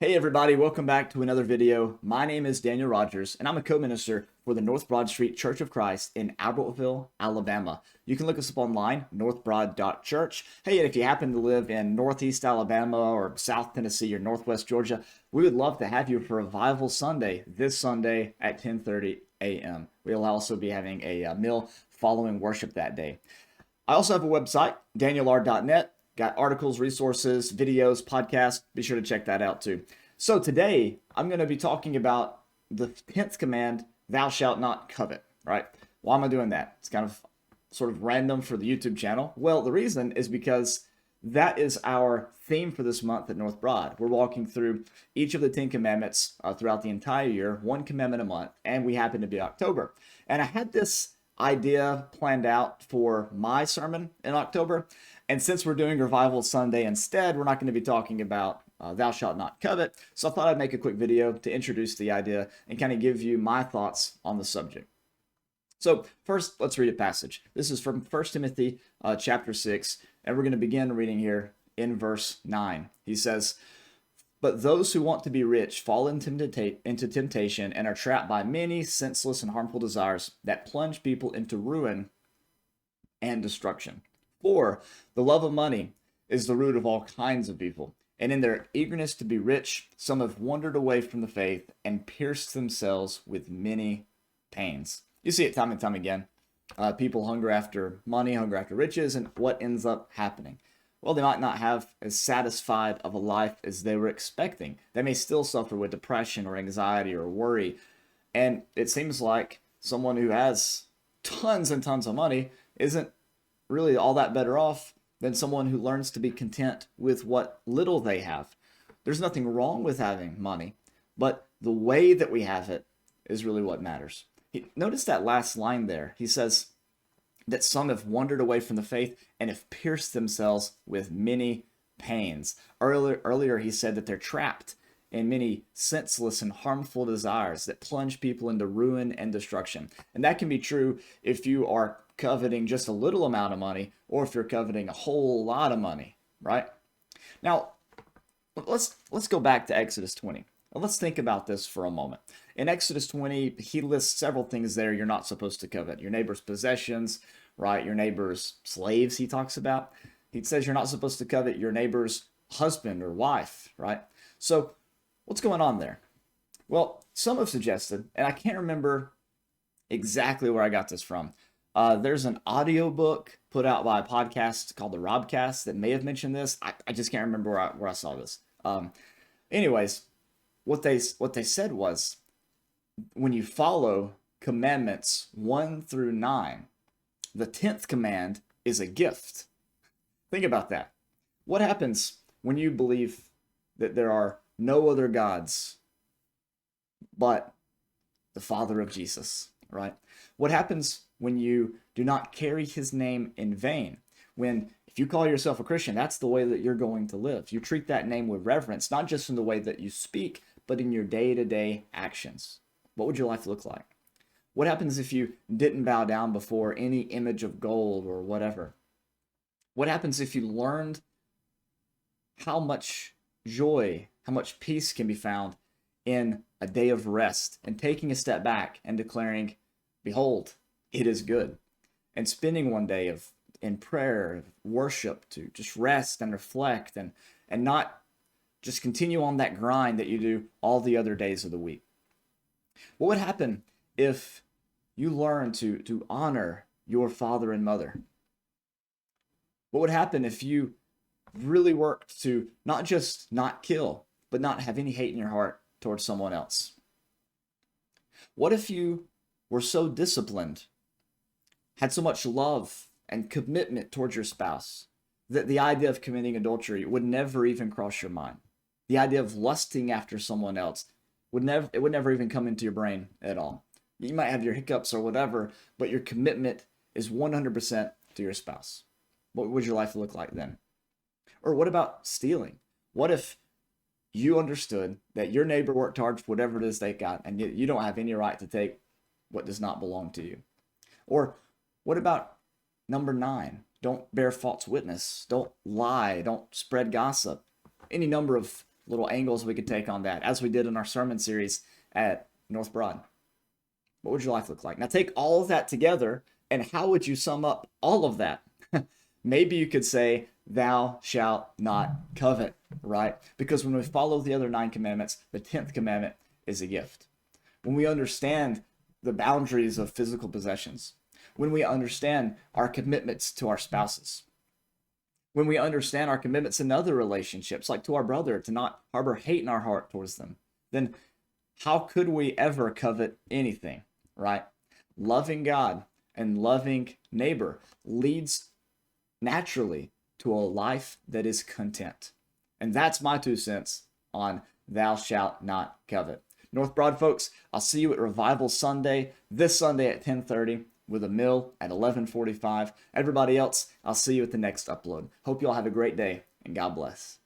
Hey everybody, welcome back to another video. My name is Daniel Rogers, and I'm a co-minister for the North Broad Street Church of Christ in Albertville, Alabama. You can look us up online, northbroad.church. Hey, and if you happen to live in Northeast Alabama or South Tennessee or Northwest Georgia, we would love to have you for Revival Sunday this Sunday at 10:30 a.m. We'll also be having a meal following worship that day. I also have a website, danielr.net. Got articles, resources, videos, podcasts. Be sure to check that out too. So today, I'm going to be talking about the 10th command, thou shalt not covet, right? Why am I doing that? It's kind of sort of random for the YouTube channel. Well, the reason is because that is our theme for this month at North Broad. We're walking through each of the 10 commandments throughout the entire year, one commandment a month, and we happen to be October. And I had this idea planned out for my sermon in October. And since we're doing Revival Sunday instead, we're not going to be talking about thou shalt not covet. So I thought I'd make a quick video to introduce the idea and kind of give you my thoughts on the subject. So first, let's read a passage. This is from 1 Timothy chapter 6, and we're going to begin reading here in verse 9. He says, "But those who want to be rich fall into temptation and are trapped by many senseless and harmful desires that plunge people into ruin and destruction. For the love of money is the root of all kinds of evil, and in their eagerness to be rich, some have wandered away from the faith and pierced themselves with many pains." You see it time and time again. People hunger after money, hunger after riches, and what ends up happening? Well, they might not have as satisfied of a life as they were expecting. They may still suffer with depression or anxiety or worry. And it seems like someone who has tons and tons of money isn't really all that better off than someone who learns to be content with what little they have. There's nothing wrong with having money, but the way that we have it is really what matters. Notice that last line there. He says that some have wandered away from the faith and have pierced themselves with many pains. Earlier he said that they're trapped in many senseless and harmful desires that plunge people into ruin and destruction. And that can be true if you are coveting just a little amount of money or if you're coveting a whole lot of money, right? Now, let's go back to Exodus 20. Let's think about this for a moment. In Exodus 20, he lists several things there you're not supposed to covet. Your neighbor's possessions, right? Your neighbor's slaves, he talks about. He says you're not supposed to covet your neighbor's husband or wife, right? So what's going on there? Well, some have suggested, and I can't remember exactly where I got this from. There's an audiobook put out by a podcast called the Robcast that may have mentioned this. I just can't remember where I saw this. Anyways, what they said was when you follow commandments 1 through 9, the 10th command is a gift. Think about that. What happens when you believe that there are no other gods but the Father of Jesus, right? What happens when you do not carry his name in vain? When, if you call yourself a Christian, that's the way that you're going to live. You treat that name with reverence, not just in the way that you speak, but in your day-to-day actions. What would your life look like? What happens if you didn't bow down before any image of gold or whatever? What happens if you learned how much joy, how much peace can be found in a day of rest and taking a step back and declaring, "Behold, it is good," and spending one day in prayer, worship, to just rest and reflect and not just continue on that grind that you do all the other days of the week? What would happen if you learn to honor your father and mother? What would happen if you really worked to not just not kill, but not have any hate in your heart towards someone else? What if you were so disciplined, had so much love and commitment towards your spouse, that the idea of committing adultery would never even cross your mind? The idea of lusting after someone else would never even come into your brain at all. You might have your hiccups or whatever, but your commitment is 100% to your spouse. What would your life look like then? Or what about stealing? What if you understood that your neighbor worked hard for whatever it is they got, and you don't have any right to take what does not belong to you? Or what about number 9? Don't bear false witness. Don't lie. Don't spread gossip. Any number of little angles we could take on that, as we did in our sermon series at North Broad. What would your life look like? Now take all of that together, and how would you sum up all of that? Maybe you could say, thou shalt not covet, right? Because when we follow the other 9 commandments, the 10th commandment is a gift. When we understand the boundaries of physical possessions, when we understand our commitments to our spouses, when we understand our commitments in other relationships, like to our brother, to not harbor hate in our heart towards them, then how could we ever covet anything, right? Loving God and loving neighbor leads naturally to a life that is content. And that's my 2 cents on thou shalt not covet. North Broad folks, I'll see you at Revival Sunday, this Sunday at 10:30, with a meal at 11:45. Everybody else, I'll see you at the next upload. Hope you all have a great day, and God bless.